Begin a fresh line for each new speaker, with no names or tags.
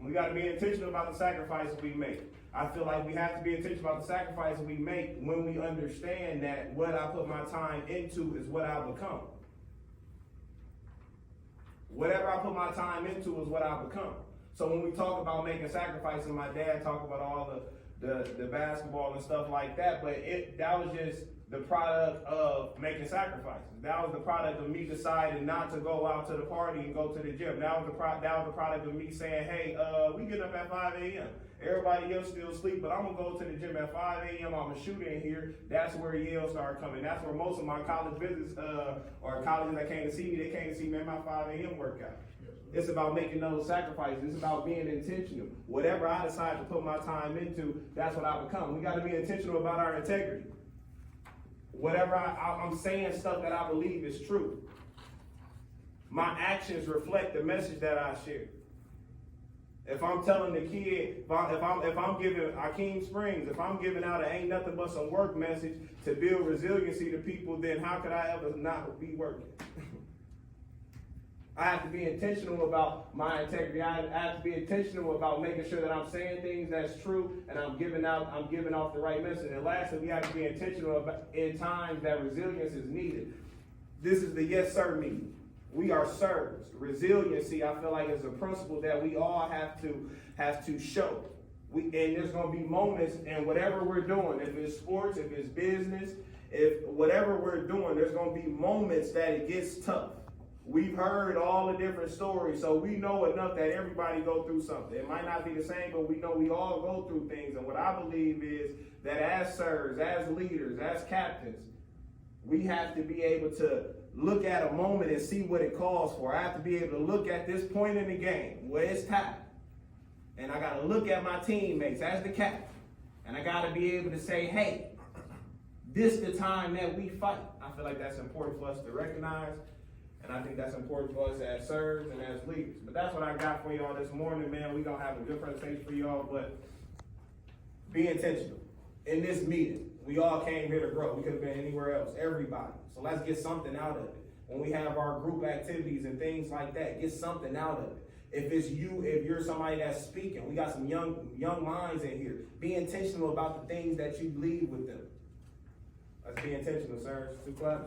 We got to be intentional about the sacrifices we make. I feel like we have to be intentional about the sacrifices we make when we understand that what I put my time into is what I become. Whatever I put my time into is what I become. So when we talk about making sacrifices, my dad talked about all the basketball and stuff like that, but that was just the product of making sacrifices. That was the product of me deciding not to go out to the party and go to the gym. That was the product of me saying, hey, we get up at 5 a.m. Everybody else still asleep, but I'm going to go to the gym at 5 a.m. I'm a shooter in here. That's where Yale started coming. That's where most of my college visits or colleges that came to see me, they came to see me at my 5 a.m. workout. It's about making those sacrifices. It's about being intentional. Whatever I decide to put my time into, that's what I become. We got to be intentional about our integrity. Whatever I'm saying stuff that I believe is true. My actions reflect the message that I share. If I'm telling the kid, if I'm giving Akeem Springs, if I'm giving out a ain't nothing but some work message to build resiliency to people, then how could I ever not be working? I have to be intentional about my integrity. I have to be intentional about making sure that I'm saying things that's true and I'm giving off the right message. And lastly, we have to be intentional about in times that resilience is needed. This is the yes sir meeting. We are sirs. Resiliency, I feel like, is a principle that we all have to show. And there's going to be moments in whatever we're doing, if it's sports, if it's business, if whatever we're doing, there's going to be moments that it gets tough. We've heard all the different stories, so we know enough that everybody go through something. It might not be the same, but we know we all go through things. And what I believe is that as sirs, as leaders, as captains, we have to be able to look at a moment and see what it calls for. I have to be able to look at this point in the game where it's tied. And I got to look at my teammates as the captain. And I got to be able to say, hey, this the time that we fight. I feel like that's important for us to recognize. And I think that's important for us as sirs and as leaders. But that's what I got for y'all this morning, man. We're going to have a good presentation for y'all, but be intentional. In this meeting, we all came here to grow. We could have been anywhere else, everybody. So let's get something out of it. When we have our group activities and things like that, get something out of it. If it's you, if you're somebody that's speaking, we got some young minds in here. Be intentional about the things that you leave with them. Let's be intentional, sirs. 2 claps.